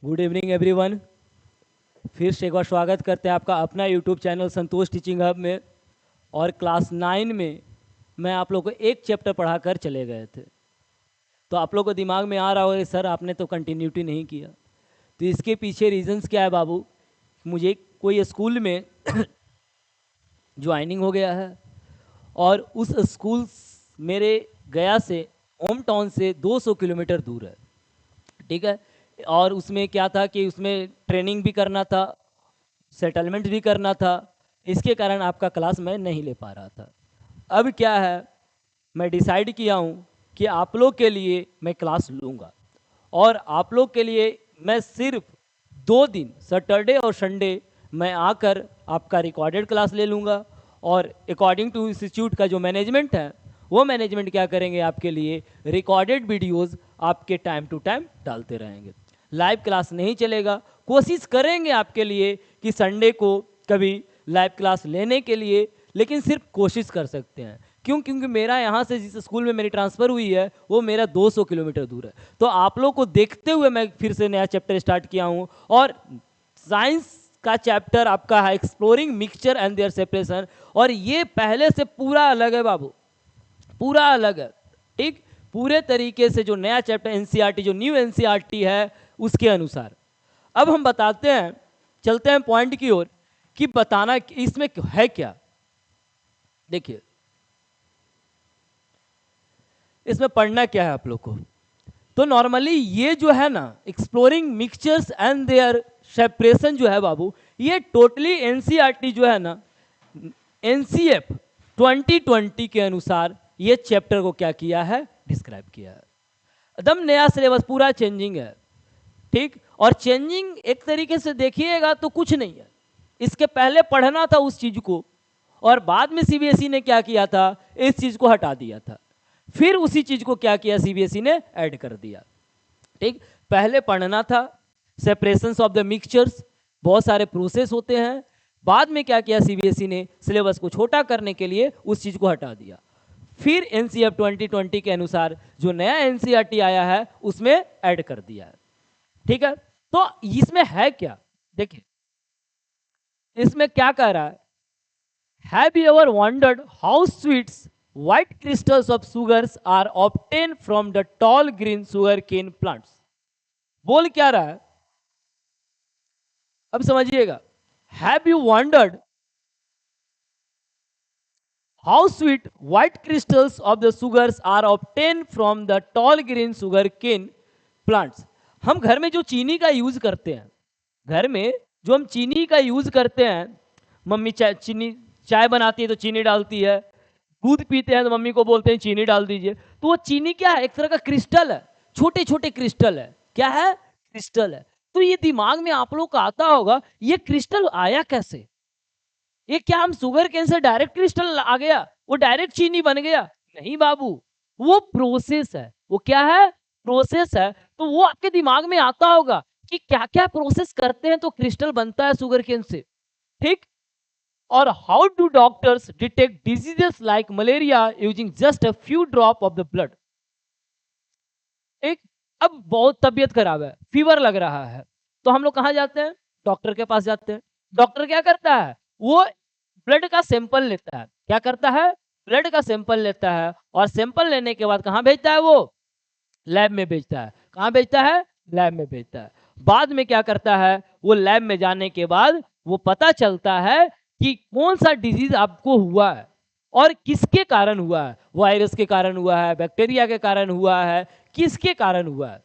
Good evening everyone. फिर से एक बार स्वागत करते हैं आपका अपना यूट्यूब चैनल संतोष टीचिंग हब में। और क्लास 9 में मैं आप लोगों को एक चैप्टर पढ़ा कर चले गए थे, तो आप लोगों को दिमाग में आ रहा होगा सर आपने तो कंटिन्यूटी नहीं किया। तो इसके पीछे रीजंस क्या है बाबू, मुझे कोई स्कूल में ज्वाइनिंग हो गया है और उस स्कूल मेरे गया से होम टाउन से 200 किलोमीटर दूर है, ठीक है। और उसमें क्या था कि उसमें ट्रेनिंग भी करना था, सेटलमेंट भी करना था, इसके कारण आपका क्लास मैं नहीं ले पा रहा था। अब क्या है, मैं डिसाइड किया हूँ कि आप लोग के लिए मैं क्लास लूँगा और आप लोग के लिए मैं सिर्फ 2 दिन सैटरडे और संडे मैं आकर आपका रिकॉर्डेड क्लास ले लूँगा। और अकॉर्डिंग टू इंस्टीट्यूट का जो मैनेजमेंट है वो मैनेजमेंट क्या करेंगे, आपके लिए रिकॉर्डेड वीडियोस आपके टाइम टू टाइम डालते रहेंगे। लाइव क्लास नहीं चलेगा, कोशिश करेंगे आपके लिए कि संडे को कभी लाइव क्लास लेने के लिए, लेकिन सिर्फ कोशिश कर सकते हैं। क्योंकि मेरा यहाँ से जिस स्कूल में मेरी ट्रांसफ़र हुई है वो मेरा 200 किलोमीटर दूर है। तो आप लोग को देखते हुए मैं फिर से नया चैप्टर स्टार्ट किया हूँ और साइंस का चैप्टर आपका है exploring mixture and their separation. और ये पहले से पूरा अलग है बाबू, पूरा अलग है, ठीक। पूरे तरीके से जो नया चैप्टर एनसीईआरटी, जो न्यू एनसीईआरटी है उसके अनुसार। अब हम बताते हैं, चलते हैं पॉइंट की ओर कि बताना इसमें है क्या। देखिए इसमें पढ़ना क्या है आप लोग को। तो नॉर्मली ये जो है ना exploring mixtures and their separation जो है बाबू, ये टोटली एनसीईआरटी जो है ना एनसीएफ 2020 के अनुसार ये चैप्टर को क्या किया है, डिस्क्राइब किया है। एकदम नया सिलेबस पूरा चेंजिंग है, ठीक। और चेंजिंग एक तरीके से देखिएगा तो कुछ नहीं है, इसके पहले पढ़ना था उस चीज को और बाद में सीबीएसई ने क्या किया था, इस चीज को हटा दिया था, फिर उसी चीज को क्या किया सीबीएसई ने ऐड कर दिया, ठीक। पहले पढ़ना था सेपरेशंस ऑफ द मिक्सचर्स, बहुत सारे प्रोसेस होते हैं। बाद में क्या किया सीबीएसई ने, सिलेबस को छोटा करने के लिए उस चीज को हटा दिया। फिर एनसीईआरटी 2020 के अनुसार जो नया एनसीईआरटी आया है उसमें ऐड कर दिया है, ठीक है। तो इसमें है क्या, देखिए इसमें क्या कह रहा है, have you ever wondered how sweets white crystals of sugars are obtained from the tall green sugarcane plants। बोल क्या रहा है, अब समझिएगा। Have you wondered how sweet white crystals of the sugars are obtained from the tall green sugarcane plants। हम घर में जो चीनी का यूज करते हैं, घर में जो हम चीनी का यूज करते हैं, मम्मी चीनी चाय बनाती है तो चीनी डालती है, दूध पीते हैं तो मम्मी को बोलते हैं चीनी डाल दीजिए। तो वो चीनी क्या है, एक तरह का क्रिस्टल है, छोटे छोटे क्रिस्टल है। क्या है, क्रिस्टल है। तो ये दिमाग में आप लोग को आता होगा ये क्रिस्टल आया कैसे, ये क्या हम शुगर केन से डायरेक्ट क्रिस्टल आ गया, वो डायरेक्ट चीनी बन गया? नहीं बाबू, वो प्रोसेस है। वो क्या है, प्रोसेस है। तो वो आपके दिमाग में आता होगा कि क्या क्या प्रोसेस करते हैं तो क्रिस्टल बनता है शुगर केन से, ठीक। और how do doctors detect diseases like malaria using just a few drop of the blood, ठीक। अब बहुत तबीयत खराब है, फीवर लग रहा है, तो हम लोग कहाँ जाते हैं, डॉक्टर के पास जाते हैं। डॉक्टर क्या करता है, वो ब्लड का सैंपल लेता है। क्या करता है, ब्लड का सैंपल लेता है और सैंपल लेने के बाद कहाँ भेजता है, वो लैब में भेजता है। कहाँ भेजता है, लैब में भेजता है। बाद में क्या करता है, वो लैब में जाने के बाद वो पता चलता है कि कौन सा डिजीज आपको हुआ है और किसके कारण हुआ है, वायरस के कारण हुआ है, बैक्टीरिया के कारण हुआ है, किसके कारण हुआ है,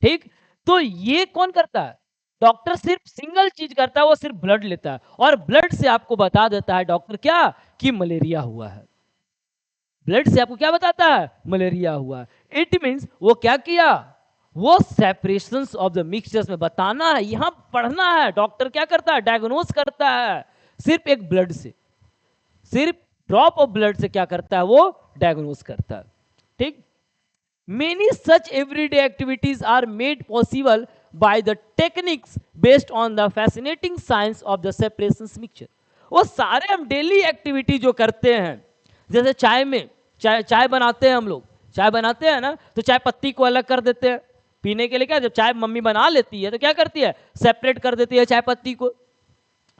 ठीक। तो ये कौन करता है, डॉक्टर सिर्फ सिंगल चीज करता है, वो सिर्फ ब्लड लेता है और ब्लड से आपको बता देता है डॉक्टर क्या, कि मलेरिया हुआ है। ब्लड से आपको क्या बताता है, मलेरिया हुआ है। इट मींस वो क्या किया, वो सेपरेशंस ऑफ द मिक्सचर्स में बताना है, यहां पढ़ना है। डॉक्टर क्या करता है, डायग्नोस करता है सिर्फ एक ब्लड से, सिर्फ ड्रॉप ऑफ ब्लड से क्या करता है, वो डायग्नोस करता है, ठीक। Many such everyday activities are made possible by the techniques based on the fascinating science of the separations mixture. वो सारे हम डेली एक्टिविटी जो करते हैं, जैसे चाय में चाय बनाते हैं हम लोग, चाय बनाते हैं ना, तो चाय पत्ती को अलग कर देते हैं, पीने के लिए क्या, जब चाय मम्मी बना लेती है तो क्या करती है, सेपरेट कर देती है चाय पत्ती को,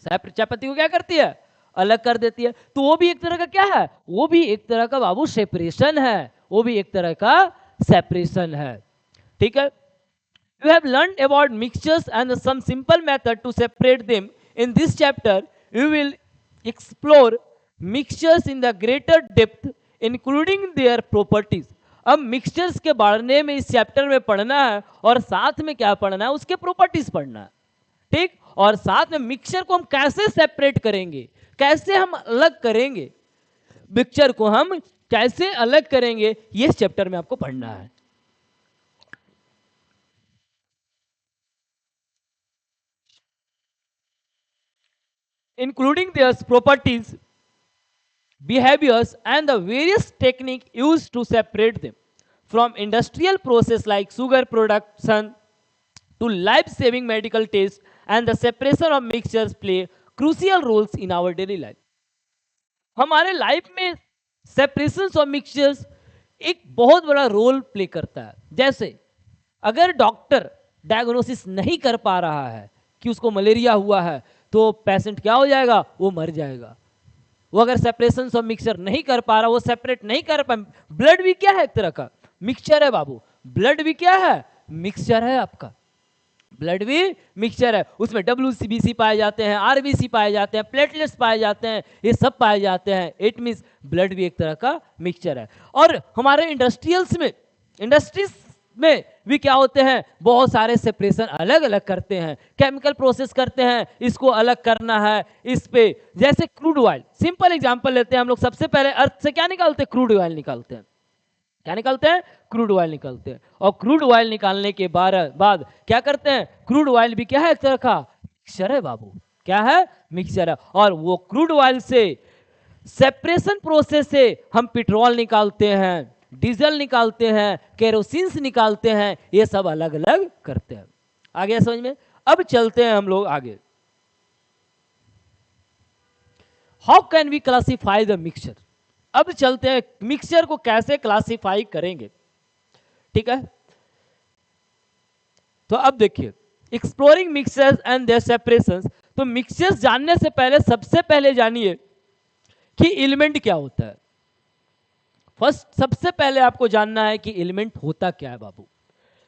चाय पत्ती को क्या करती है, अलग कर देती है। तो वो भी एक तरह का क्या है, वो भी एक तरह का बाबू सेपरेशन है, वो भी एक तरह का सेपरेशन है। ठीक है, you have learned about mixtures and some simple method to separate them. In this chapter you will explore mixtures in the greater depth including their properties. अब मिक्सचर्स के बारे में इस चैप्टर में पढ़ना है, और साथ में क्या पढ़ना है, उसके प्रॉपर्टीज पढ़ना है। ठीक, और साथ में मिक्सचर को हम कैसे सेपरेट करेंगे, कैसे हम अलग करेंगे, मिक्सचर को हम कैसे अलग करेंगे, ये इस चैप्टर में आपको पढ़ना है। Including their properties, behaviors, and the various techniques used to separate them. From industrial process like sugar production to life-saving medical tests, and the separation of mixtures play crucial roles in our daily life. हमारे life में separation of mixtures एक बहुत बड़ा role play करता है। जैसे अगर doctor diagnosis नहीं कर पा रहा है कि उसको मलेरिया हुआ है, तो पेशेंट क्या हो जाएगा, वो मर जाएगा। वो अगर सेपरेशन ऑफ मिक्सचर नहीं कर पा रहा, वो सेपरेट नहीं कर पा, ब्लड भी क्या है, एक तरह का मिक्सचर है बाबू, ब्लड भी क्या है, मिक्सचर है आपका, ब्लड भी मिक्सचर है। उसमें WBC पाए जाते हैं, RBC पाए जाते हैं, प्लेटलेट्स पाए जाते हैं, ये सब पाए जाते हैं। इट मीन्स ब्लड भी एक तरह का मिक्सचर है। और हमारे इंडस्ट्रीज में भी क्या होते हैं, बहुत सारे सेपरेशन अलग अलग करते हैं, केमिकल प्रोसेस करते हैं, इसको अलग करना है इस पे। जैसे क्रूड ऑयल, सिंपल एग्जांपल लेते हैं हम लोग। सबसे पहले अर्थ से क्या निकालते हैं, क्रूड ऑयल निकालते हैं। क्या निकालते हैं, क्रूड ऑयल निकालते हैं। और क्रूड ऑयल निकालने के बाद क्या करते हैं, क्रूड ऑयल भी क्या है, एक तरह का मिक्सचर है बाबू, क्या है, मिक्सचर है। और वो क्रूड ऑयल से सेपरेशन प्रोसेस से हम पेट्रोल निकालते हैं, डीजल निकालते हैं, केरोसिन निकालते हैं, ये सब अलग अलग करते हैं। आ गया समझ में? अब चलते हैं हम लोग आगे। How can we classify the mixture? अब चलते हैं मिक्सचर को कैसे क्लासिफाई करेंगे। ठीक है, तो अब देखिए, exploring mixtures and their separations. तो मिक्सचर्स जानने से पहले सबसे पहले जानिए कि एलिमेंट क्या होता है। सबसे पहले आपको जानना है कि एलिमेंट होता क्या है बाबू,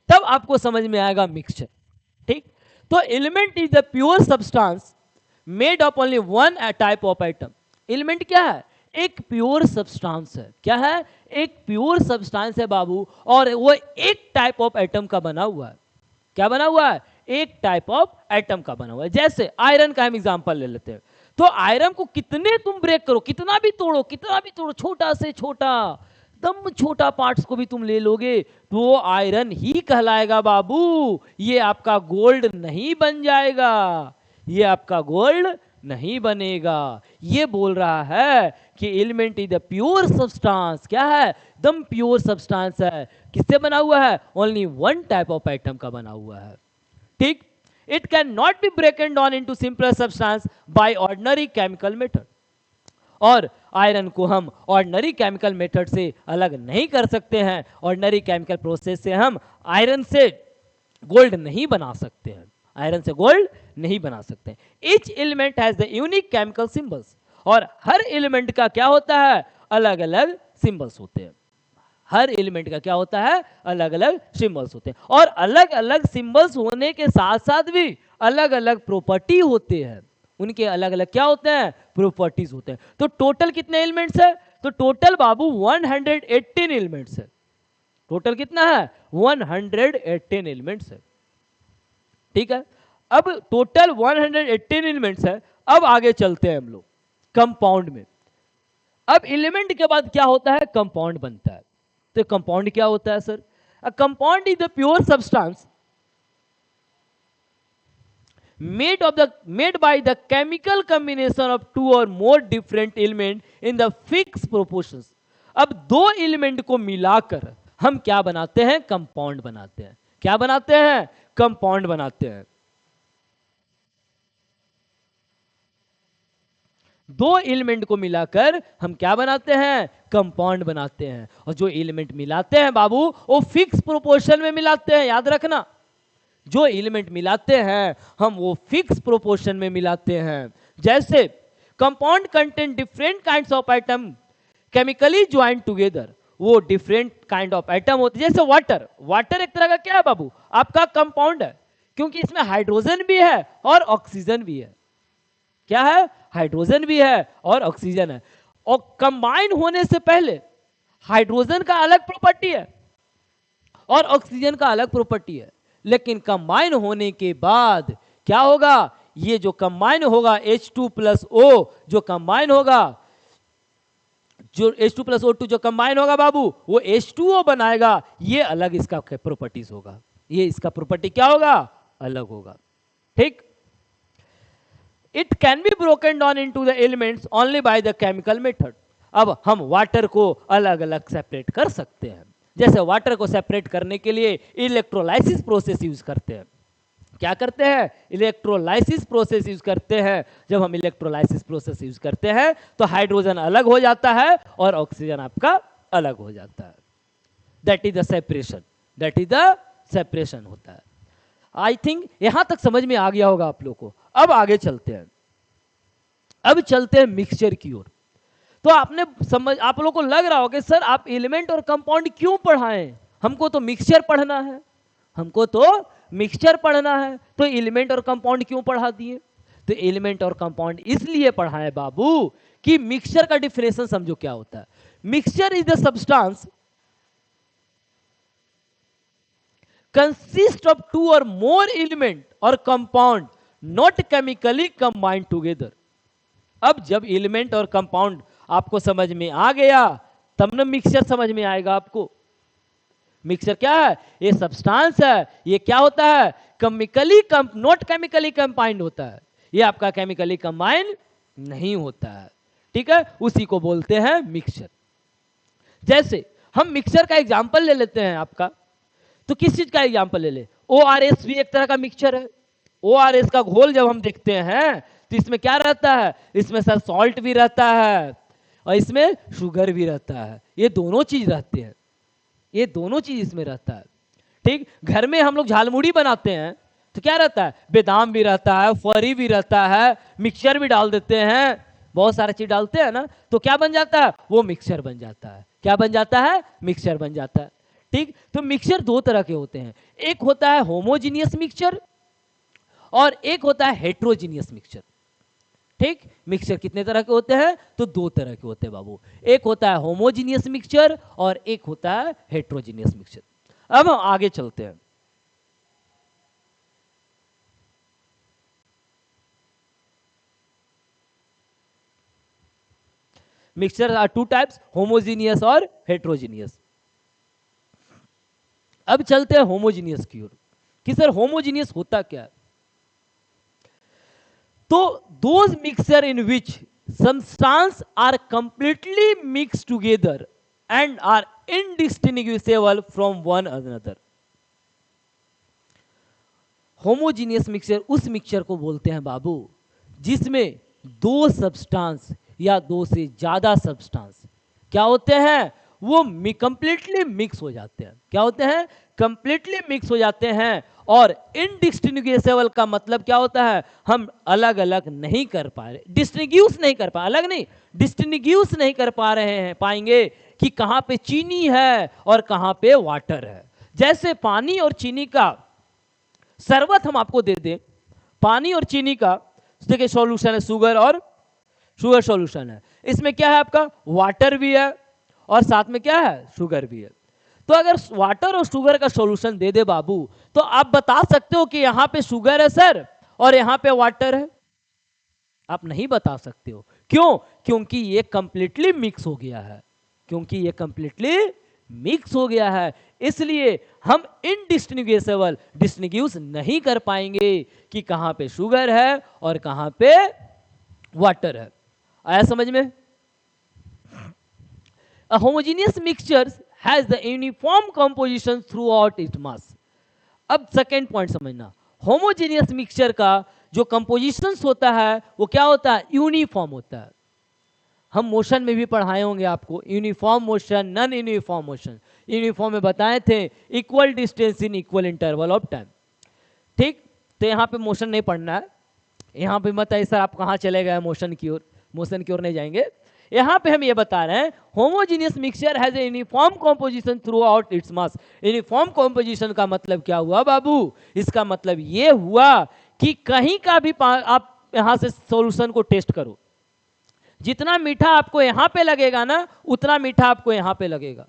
तब आपको समझ में आएगा मिक्सचर। ठीक, तो element is the pure substance made of only one type of item. Element क्या है, एक प्योर सब्सटेंस है। क्या है, एक प्योर सब्सटेंस है बाबू, और वो एक टाइप ऑफ एटम का बना हुआ है। क्या बना हुआ है, एक टाइप ऑफ एटम का बना हुआ है। जैसे आयरन का हम एग्जांपल ले लेते हैं। तो आयरन को कितने तुम ब्रेक करो, कितना भी तोड़ो, छोटा से छोटा, दम छोटा पार्ट्स को भी तुम ले लोगे, तो वो आयरन ही कहलाएगा बाबू। ये आपका गोल्ड नहीं बन जाएगा, ये आपका गोल्ड नहीं बनेगा। ये बोल रहा है कि element is the pure substance. क्या है, एकदम प्योर सब्सटेंस है। किससे बना हुआ है, only one type of atom का बना हुआ है। ठीक, it can not be ब्रेकन down into simpler substance by ordinary chemical method. और आयरन को हम ऑर्डिनरी केमिकल मेथड से अलग नहीं कर सकते हैं। ऑर्डिनरी केमिकल प्रोसेस से हम आयरन से गोल्ड नहीं बना सकते हैं, आयरन से गोल्ड नहीं बना सकते। Each element has the unique chemical symbols. और हर एलिमेंट का क्या होता है, अलग अलग सिंबल्स होते हैं। हर एलिमेंट का क्या होता है, अलग अलग सिंबल्स होते हैं। और अलग अलग सिंबल्स होने के साथ साथ भी अलग अलग प्रॉपर्टी होते हैं। उनके अलग अलग क्या होते हैं, प्रॉपर्टीज होते हैं। तो टोटल कितने एलिमेंट्स है, तो टोटल बाबू 118 एलिमेंट्स है। टोटल कितना है, 118 एलिमेंट्स है। ठीक है, अब टोटल 118 एलिमेंट्स है। अब आगे चलते हैं हम लोग कंपाउंड में। अब एलिमेंट के बाद क्या होता है, कंपाउंड बनता है। तो कंपाउंड क्या होता है sir, a compound is the pure substance made by the chemical combination of two or more different element in the fixed proportions। अब दो एलिमेंट को मिलाकर हम क्या बनाते हैं, कंपाउंड बनाते हैं। क्या बनाते हैं, कंपाउंड बनाते हैं। दो एलिमेंट को मिलाकर हम क्या बनाते हैं? कंपाउंड बनाते हैं। और जो एलिमेंट मिलाते हैं बाबू वो फिक्स प्रोपोर्शन में मिलाते हैं, याद रखना। जो एलिमेंट मिलाते हैं हम वो फिक्स प्रोपोर्शन में मिलाते हैं। जैसे compound contain different kinds of atom chemically join together, वो डिफरेंट काइंड ऑफ एटम होते हैं। जैसे वाटर, वाटर एक तरह का क्या है बाबू? आपका कंपाउंड है, क्योंकि इसमें हाइड्रोजन भी है और ऑक्सीजन भी है। क्या है? हाइड्रोजन भी है और ऑक्सीजन है। और कंबाइन होने से पहले हाइड्रोजन का अलग प्रॉपर्टी है और ऑक्सीजन का अलग प्रॉपर्टी है, लेकिन कंबाइन होने के बाद क्या होगा? ये जो कंबाइन होगा H2+O जो कंबाइन होगा, जो H2+O2 जो कंबाइन होगा बाबू वो H2O बनाएगा। ये अलग इसका प्रॉपर्टीज होगा, ये इसका प्रॉपर्टी क्या होगा? अलग होगा। ठीक। It can be broken down into the elements only by the chemical method. अब हम वाटर को अलग अलग सेपरेट कर सकते हैं। जैसे वाटर को सेपरेट करने के लिए इलेक्ट्रोलाइसिस प्रोसेस यूज करते हैं। क्या करते हैं? इलेक्ट्रोलाइसिस प्रोसेस यूज करते हैं। जब हम इलेक्ट्रोलाइसिस प्रोसेस यूज करते हैं तो हाइड्रोजन अलग हो जाता है और ऑक्सीजन आपका अलग हो जाता है। That is the separation, that is the separation होता है। आई थिंक यहां तक समझ में आ गया होगा आप लोग को। अब आगे चलते हैं, अब चलते हैं मिक्सचर की ओर। तो आपने समझ, आप लोगों को लग रहा होगा सर आप एलिमेंट और कंपाउंड क्यों पढ़ाएं? हमको तो मिक्सचर पढ़ना है, हमको तो मिक्सचर पढ़ना है, तो एलिमेंट और कंपाउंड क्यों पढ़ा दिए? तो एलिमेंट और कंपाउंड इसलिए पढ़ाए बाबू कि मिक्सचर का डिफिनेशन समझो क्या होता है। Mixture is the substance consist of two or more element or compound not chemically combined together। अब जब एलिमेंट और कंपाउंड आपको समझ में आ गया तब ना मिक्सचर समझ में आएगा आपको। मिक्सचर क्या है? ये सब्सटेंस है, ये क्या होता है? केमिकली नॉट केमिकली कंबाइंड होता है, ये आपका केमिकली कंबाइन नहीं होता है। ठीक है, उसी को बोलते हैं मिक्सचर। जैसे हम मिक्सचर का एग्जांपल ले लेते हैं आपका, तो किस चीज का एग्जांपल ले ले? ORS भी एक तरह का मिक्सचर है। ORS का घोल जब हम देखते हैं तो इसमें क्या रहता है? इसमें सर सॉल्ट भी रहता है और इसमें शुगर भी रहता है। ये दोनों चीज रहते हैं, ये दोनों चीज इसमें रहता है। ठीक। घर में हम लोग झालमुड़ी बनाते हैं तो क्या रहता है? बादाम भी रहता है, फरी भी रहता है, मिक्सचर भी डाल देते हैं, बहुत सारा चीज डालते हैं ना, तो क्या बन जाता है? वो मिक्सचर बन जाता है। क्या बन जाता है? मिक्सचर बन जाता है। ठीक। तो मिक्सचर दो तरह के होते हैं, एक होता है होमोजीनियस मिक्सचर और एक होता है हेट्रोजीनियस मिक्सचर। ठीक। मिक्सचर कितने तरह के होते हैं? तो दो तरह के होते हैं बाबू, एक होता है होमोजीनियस मिक्सचर और एक होता है हेट्रोजीनियस मिक्सचर। अब हम आगे चलते हैं। Mixture are two types, homogeneous और हेट्रोजीनियस। अब चलते हैं होमोजीनियस की ओर कि सर होमोजीनियस होता क्या है? तो those mixture in which substance are completely mixed together and are indistinguishable from one another। Homogeneous mixture उस मिक्सचर को बोलते हैं बाबू जिसमें दो सब्सटेंस या दो से ज्यादा सब्सटेंस क्या होते हैं? वो कंप्लीटली मिक्स हो जाते हैं। क्या होते हैं? कंप्लीटली मिक्स हो जाते हैं। और इनडिस्टिंग्विशेबल का मतलब क्या होता है? हम अलग अलग नहीं कर पा रहे, डिस्टिंग्विश नहीं कर पा, अलग नहीं, डिस्टिंग्विश नहीं कर पा रहे हैं, पाएंगे कि कहां पे चीनी है और कहां पे वाटर है। जैसे पानी और चीनी का शरबत हम आपको दे दें, पानी और चीनी का देखिए सॉल्यूशन है, शुगर और शुगर सॉल्यूशन है, इसमें क्या है आपका? वाटर भी है और साथ में क्या है? शुगर भी है। तो अगर वाटर और शुगर का सॉल्यूशन दे दे बाबू तो आप बता सकते हो कि यहां पे शुगर है सर और यहां पे वाटर है? आप नहीं बता सकते हो। क्यों? क्योंकि ये कंप्लीटली मिक्स हो गया है, क्योंकि ये कंप्लीटली मिक्स हो गया है, इसलिए हम इनडिस्टिंग्विशेबल डिस्टिंग्विश नहीं कर पाएंगे कि कहां पे शुगर है और कहां पे वाटर है। आया समझ में? A homogeneous mixture has the uniform composition throughout its mass। अब सेकेंड पॉइंट समझना, होमोजीनियस मिक्सचर का जो कंपोजिशंस होता है वो क्या होता है? यूनिफॉर्म होता है। हम मोशन में भी पढ़ाए होंगे आपको, uniform motion, non uniform motion. Uniform में बताए थे equal distance in equal interval of time, ठीक। तो यहाँ पे मोशन नहीं पढ़ना है, यहाँ पे मत है सर आप कहाँ चले गए मोशन की ओर, मोशन की ओर नहीं जाएंगे। यहाँ पे हम ये बता रहे हैं homogeneous mixture has a uniform composition through out its mass. Uniform composition का मतलब क्या हुआ बाबू, इसका मतलब ये हुआ कि कहीं का भी आप यहाँ से सॉल्यूशन को टेस्ट करो, जितना मीठा आपको यहाँ पे लगेगा ना उतना मीठा आपको यहाँ पे लगेगा,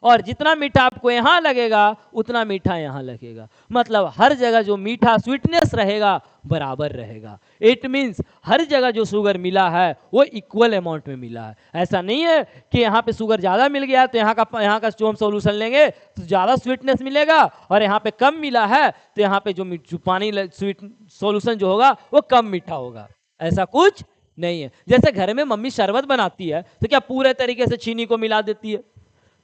और जितना मीठा आपको यहाँ लगेगा उतना मीठा यहाँ लगेगा। मतलब हर जगह जो मीठा स्वीटनेस रहेगा बराबर रहेगा। इट मीन्स हर जगह जो शुगर मिला है वो इक्वल अमाउंट में मिला है। ऐसा नहीं है कि यहाँ पे शुगर ज़्यादा मिल गया तो यहाँ का जो हम सॉल्यूशन लेंगे तो ज़्यादा स्वीटनेस मिलेगा, और यहाँ पे कम मिला है तो यहाँ पे जो पानी स्वीट सॉल्यूशन जो होगा वो कम मीठा होगा। ऐसा कुछ नहीं है। जैसे घर में मम्मी शरबत बनाती है तो क्या पूरे तरीके से चीनी को मिला देती है?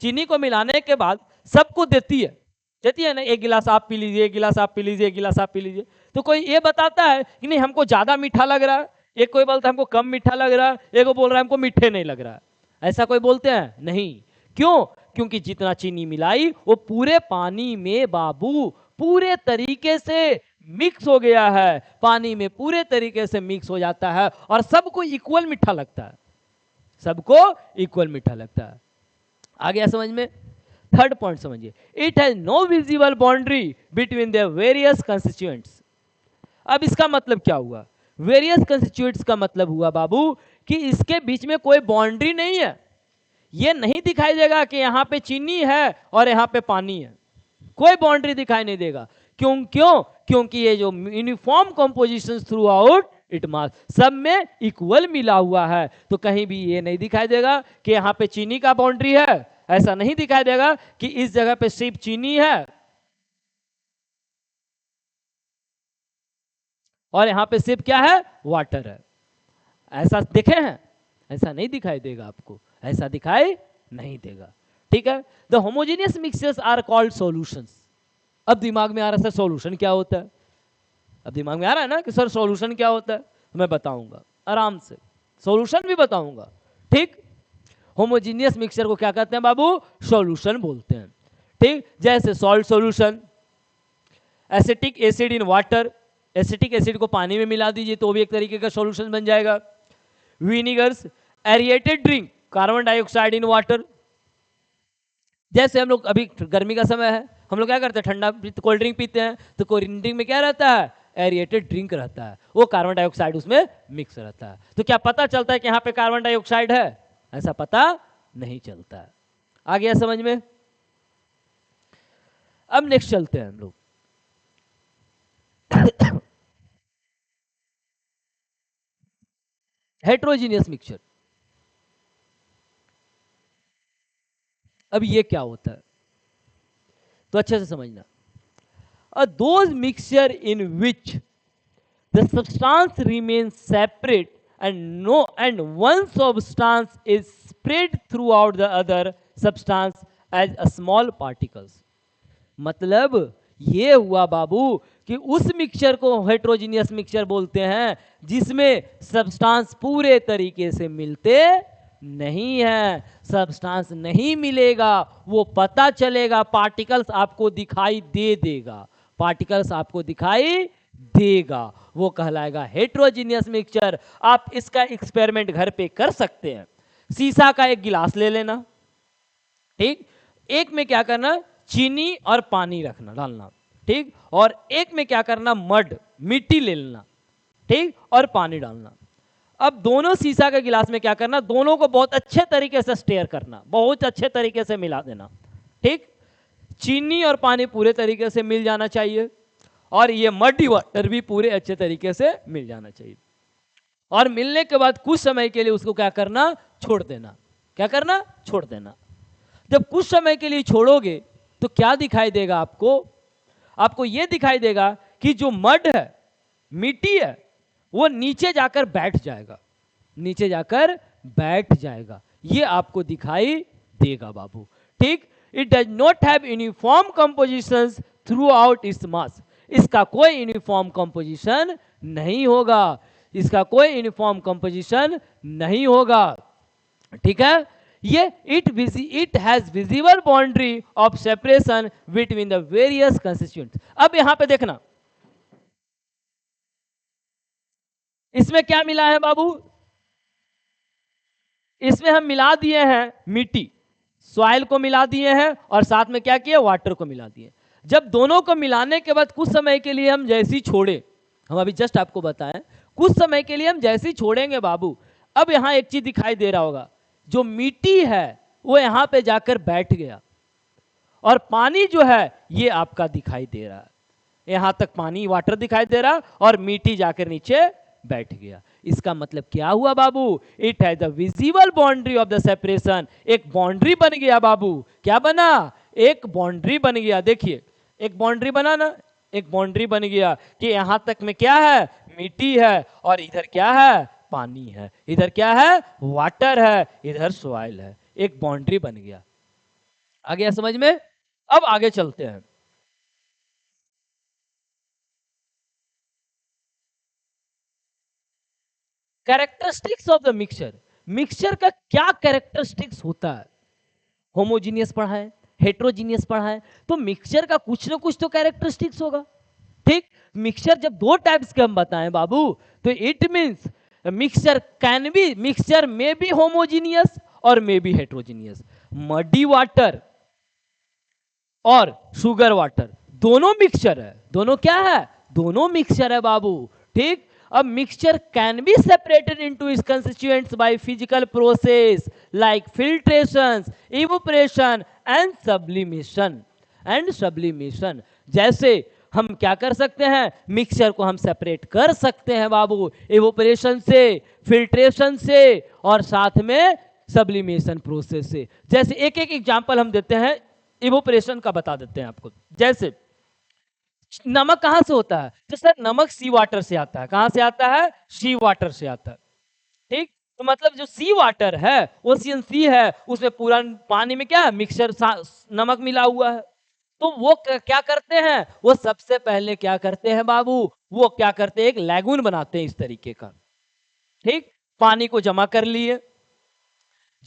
चीनी को मिलाने के बाद सबको देती है ना, एक गिलास आप पी लीजिए, एक गिलास आप पी लीजिए, एक गिलास आप पी लीजिए। तो कोई ये बताता है कि नहीं हमको ज्यादा मीठा लग रहा है, एक कोई बोलता है हमको कम मीठा लग रहा है, एक को बोल रहा है हमको मीठे नहीं लग रहा है। ऐसा कोई बोलते हैं? नहीं। क्यों? क्योंकि जितना चीनी मिलाई वो पूरे पानी में बाबू पूरे तरीके से मिक्स हो गया है, पानी में पूरे तरीके से मिक्स हो जाता है और सबको इक्वल मीठा लगता है, सबको इक्वल मीठा लगता है। आ गया समझ में? थर्ड पॉइंट समझिए, it has no visible boundary between the various constituents. अब इसका मतलब क्या हुआ? वेरियस कंस्टिट्यूएंट्स का मतलब हुआ बाबू कि इसके बीच में कोई बाउंड्री नहीं है। ये नहीं दिखाई देगा कि यहाँ पे चीनी है और यहाँ पे पानी है, कोई बाउंड्री दिखाई नहीं देगा। क्यों? क्योंकि ये जो uniform composition through out it mass, सब में इक्वल मिला हुआ है। तो कहीं भी ये नहीं दिखाई देगा कि यहाँ पे चीनी का बाउंड्री है, ऐसा नहीं दिखाई देगा कि इस जगह पे सिर्फ चीनी है और यहाँ पे सिर्फ क्या है, वाटर है। ऐसा देखे हैं? ऐसा नहीं दिखाई देगा आपको, ऐसा दिखाई नहीं देगा, ठीक है। The homogeneous mixtures are called solutions. अब दिमाग में आ रहा है सर सॉल्यूशन क्या होता है? अब दिमाग में आ रहा है ना कि सर सॉल्यूशन क्या होता है, तो मैं बताऊंगा आराम से, सॉल्यूशन भी बताऊंगा, ठीक। होमोजीनियस मिक्सचर को क्या कहते हैं बाबू? सॉल्यूशन बोलते हैं, ठीक। जैसे salt solution, acetic acid in water, acetic acid को पानी में मिला दीजिए तो भी एक तरीके का सॉल्यूशन बन जाएगा। Vinegars, aerated drink, carbon dioxide in water. जैसे हम लोग अभी गर्मी का समय है, हम लोग क्या करते हैं, ठंडा कोल्ड ड्रिंक पीते हैं, तो कोल्ड ड्रिंक में क्या रहता है, एरिएटेड ड्रिंक रहता है, वो कार्बन डाइऑक्साइड उसमें मिक्स रहता है। तो क्या पता चलता है कि यहाँ पे कार्बन डाइऑक्साइड है? ऐसा पता नहीं चलता है। आ गया समझ में? अब नेक्स्ट चलते हैं हम लोग हेट्रोजीनियस मिक्सचर। अब ये क्या होता है तो अच्छे से समझना। Those mixture in which the substance remains separate and one substance is spread throughout the other substance as a small particles। मतलब ये हुआ बाबू कि उस मिक्सचर को हेट्रोजीनियस मिक्सचर बोलते हैं जिसमें सब्सटेंस पूरे तरीके से मिलते नहीं है। सब्सटेंस नहीं मिलेगा, वो पता चलेगा, पार्टिकल्स आपको दिखाई दे देगा, पार्टिकल्स आपको दिखाई देगा, वो कहलाएगा हेट्रोजीनियस मिक्सचर। आप इसका एक्सपेरिमेंट घर पे कर सकते हैं। शीशा का एक गिलास ले लेना, ठीक, एक में क्या करना, चीनी और पानी रखना डालना, ठीक, और एक में क्या करना, मड मिट्टी ले लेना, ठीक, और पानी डालना। अब दोनों शीशा के गिलास में क्या करना, दोनों को बहुत अच्छे तरीके से स्टेयर करना, बहुत अच्छे तरीके से मिला देना, ठीक। चीनी और पानी पूरे तरीके से मिल जाना चाहिए और ये मडी वाटर भी पूरे अच्छे तरीके से मिल जाना चाहिए। और मिलने के बाद कुछ समय के लिए उसको क्या करना, छोड़ देना। क्या करना, छोड़ देना। जब कुछ समय के लिए छोड़ोगे तो क्या दिखाई देगा आपको, आपको यह दिखाई देगा कि जो मड है, मिट्टी है, वो नीचे जाकर बैठ जाएगा, नीचे जाकर बैठ जाएगा, ये आपको दिखाई देगा बाबू, ठीक। It does not have uniform compositions through out its mass. इसका कोई यूनिफॉर्म कंपोजिशन नहीं होगा, इसका कोई यूनिफॉर्म कंपोजिशन नहीं होगा। ठीक है, ये it has visible boundary of separation between the various constituents. अब यहां पे देखना, इसमें क्या मिला है बाबू, इसमें हम मिला दिए हैं मिट्टी, सॉइल को मिला दिए हैं और साथ में क्या किया, वाटर को मिला दिए। जब दोनों को मिलाने के बाद कुछ समय के लिए हम जैसी छोड़े, हम अभी जस्ट आपको बताएं, कुछ समय के लिए हम जैसी छोड़ेंगे बाबू, अब यहां एक चीज दिखाई दे रहा होगा, जो मिट्टी है वो यहां पे जाकर बैठ गया और पानी जो है ये आपका दिखाई दे रहा है, यहां तक पानी वाटर दिखाई दे रहा और मिट्टी जाकर नीचे बैठ गया। इसका मतलब क्या हुआ बाबू, it has the visible boundary of the separation, एक बाउंड्री बन गया बाबू, क्या बना, एक बाउंड्री बन गया। देखिए एक बाउंड्री बना ना, एक बाउंड्री बन गया कि यहां तक में क्या है, मिट्टी है और इधर क्या है, पानी है, इधर क्या है, वाटर है, इधर सॉइल है, एक बाउंड्री बन गया। आ गया समझ में? अब आगे चलते हैं। Characteristics of the mixture, mixture का क्या कैरेक्टरिस्टिक्स होता है, होमोजीनियस पढ़ा है, हेट्रोजीनियस पढ़ा है, तो मिक्सचर का कुछ ना कुछ तो कैरेक्टरिस्टिक्स होगा। ठीक, मिक्सचर जब दो टाइप्स के हम बताएं बाबू, तो it means mixture can be, mixture में बी होमोजीनियस और may be heterogeneous. Muddy water और शुगर वाटर दोनों मिक्सचर है, दोनों क्या है, दोनों मिक्सचर है बाबू। ठीक, अब mixture can be separated into its constituents by physical process like filtration, evaporation and sublimation. जैसे हम क्या कर सकते हैं, मिक्सचर को हम सेपरेट कर सकते हैं बाबू, इवोपरेशन से, फिल्ट्रेशन से और साथ में सब्लिमेशन प्रोसेस से। जैसे एक एक एग्जांपल हम देते हैं, इवोपरेशन का बता देते हैं आपको। जैसे नमक कहां से होता है, तो सर नमक सी वाटर से आता है, कहां से आता है, सी वाटर से आता है। ठीक, तो मतलब जो सी वाटर है ओशियन सी है, उसमें पूरा पानी में क्या है, मिक्सचर नमक मिला हुआ है। तो वो क्या करते हैं, वो सबसे पहले क्या करते हैं बाबू, वो क्या करते हैं, एक लैगून बनाते हैं इस तरीके का। ठीक, पानी को जमा कर लिए,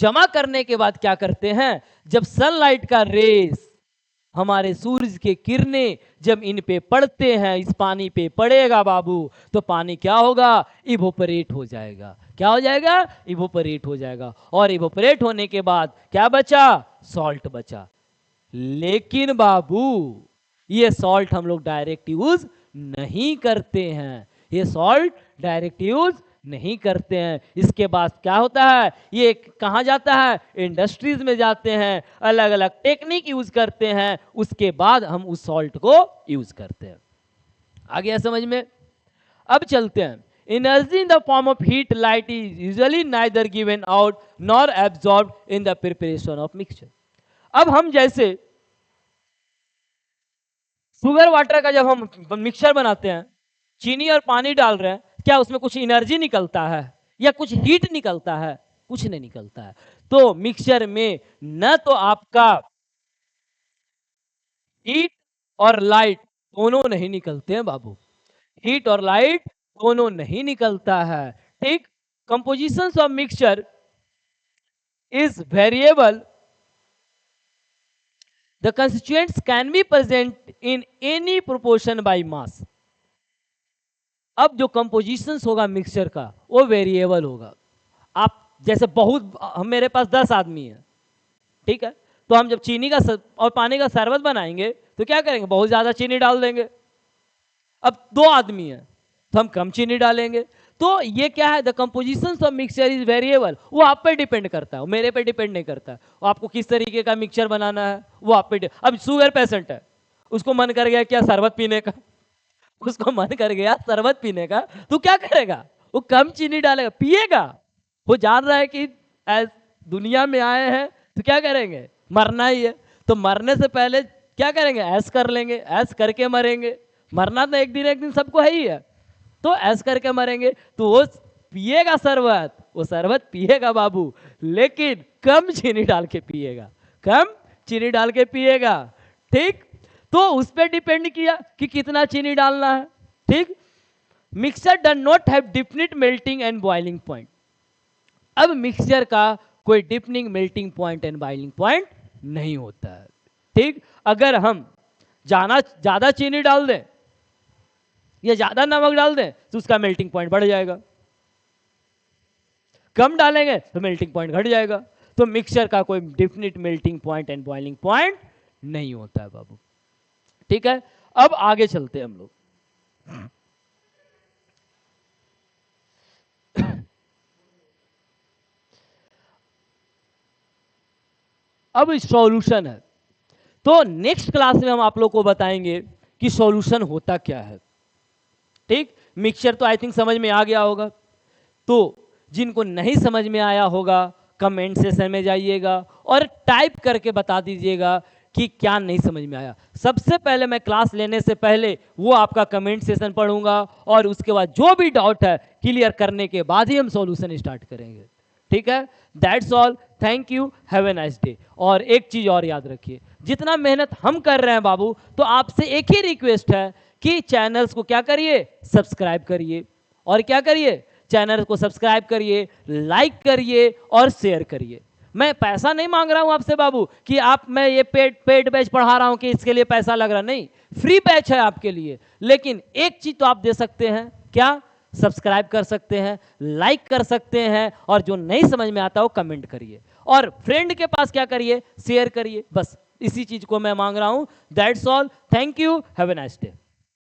जमा करने के बाद क्या करते हैं, जब सनलाइट का रेस, हमारे सूरज के किरणें जब इन पे पड़ते हैं, इस पानी पे पड़ेगा बाबू, तो पानी क्या होगा, इवोपरेट हो जाएगा। क्या हो जाएगा, इवोपरेट हो जाएगा। और इवोपरेट होने के बाद क्या बचा, सॉल्ट बचा। लेकिन बाबू ये सॉल्ट हम लोग डायरेक्ट यूज नहीं करते हैं, ये सॉल्ट डायरेक्ट यूज नहीं करते हैं। इसके बाद क्या होता है, ये कहाँ जाता है, इंडस्ट्रीज में जाते हैं, अलग अलग टेक्निक यूज करते हैं, उसके बाद हम उस सॉल्ट को यूज करते हैं। आ गया समझ में? अब चलते हैं, energy in the form of heat light is usually neither given out nor absorb in the preparation of mixture. अब हम जैसे शुगर वाटर का जब हम मिक्सचर बनाते हैं, चीनी और पानी डाल रहे हैं, क्या उसमें कुछ एनर्जी निकलता है या कुछ हीट निकलता है, कुछ नहीं निकलता है। तो मिक्सचर में न तो आपका हीट और लाइट दोनों नहीं निकलते हैं बाबू, हीट और लाइट दोनों नहीं निकलता है। ठीक, composition of mixture is variable, the constituents can be present in any proportion by mass। अब जो कंपोजिशंस होगा मिक्सचर का वो वेरिएबल होगा। आप जैसे बहुत, हम मेरे पास 10 आदमी है, ठीक है, तो हम जब चीनी का और पानी का शरबत बनाएंगे तो क्या करेंगे, बहुत ज्यादा चीनी डाल देंगे। अब 2 आदमी है तो हम कम चीनी डालेंगे। तो ये क्या है, the composition of mixture is variable, वो आप पे डिपेंड करता है, वो मेरे पे डिपेंड नहीं करता है। वो आपको किस तरीके का मिक्सचर बनाना है वो आप पे। अब शुगर पेशेंट है, उसको मन कर गया क्या शरबत पीने का, उसको मन कर गया शरबत पीने का, तो क्या करेगा, वो कम चीनी डालेगा, पिएगा। वो जान रहा है कि दुनिया में आए हैं तो क्या करेंगे, मरना ही है, तो मरने से पहले क्या करेंगे, ऐश कर लेंगे, ऐश करके मरेंगे। मरना तो एक दिन सबको है ही है, तो ऐश करके मरेंगे। तो वो पिएगा शरबत, वो शरबत पिएगा बाबू, लेकिन कम चीनी डाल के पिएगा, कम चीनी डाल के पिएगा। ठीक, तो उस पर डिपेंड किया कि कितना चीनी डालना है। ठीक, mixture does not have definite melting and boiling point. अब मिक्सचर का कोई deepening, melting point and boiling point नहीं होता है। ठीक, अगर हम ज्यादा चीनी डाल दें या ज्यादा नमक डाल दें तो उसका मेल्टिंग पॉइंट बढ़ जाएगा, कम डालेंगे तो मेल्टिंग पॉइंट घट जाएगा। तो मिक्सचर का कोई definite melting point and boiling point नहीं होता है बाबू। ठीक है, अब आगे चलते हैं हम लोग। अब सॉल्यूशन है, तो नेक्स्ट क्लास में हम आप लोग को बताएंगे कि सॉल्यूशन होता क्या है। ठीक, मिक्सचर तो आई थिंक समझ में आ गया होगा। तो जिनको नहीं समझ में आया होगा कमेंट सेशन में जाइएगा और टाइप करके बता दीजिएगा कि क्या नहीं समझ में आया। सबसे पहले मैं क्लास लेने से पहले वो आपका कमेंट सेशन पढ़ूंगा और उसके बाद जो भी डाउट है क्लियर करने के बाद ही हम सॉल्यूशन स्टार्ट करेंगे। ठीक है, that's all, thank you, have a nice day. और एक चीज और याद रखिए, जितना मेहनत हम कर रहे हैं बाबू, तो आपसे एक ही रिक्वेस्ट है कि चैनल्स को क्या करिए, सब्सक्राइब करिए। और क्या करिए, चैनल को सब्सक्राइब करिए, लाइक करिए और शेयर करिए। मैं पैसा नहीं मांग रहा हूं आपसे बाबू कि मैं ये पेड बैच पढ़ा रहा हूं कि इसके लिए पैसा लग रहा, नहीं, फ्री बैच है आपके लिए। लेकिन एक चीज तो आप दे सकते हैं, क्या, सब्सक्राइब कर सकते हैं, लाइक कर सकते हैं, और जो नहीं समझ में आता वो कमेंट करिए और फ्रेंड के पास क्या करिए, शेयर करिए। बस इसी चीज को मैं मांग रहा हूं। That's all, thank you, have a nice day.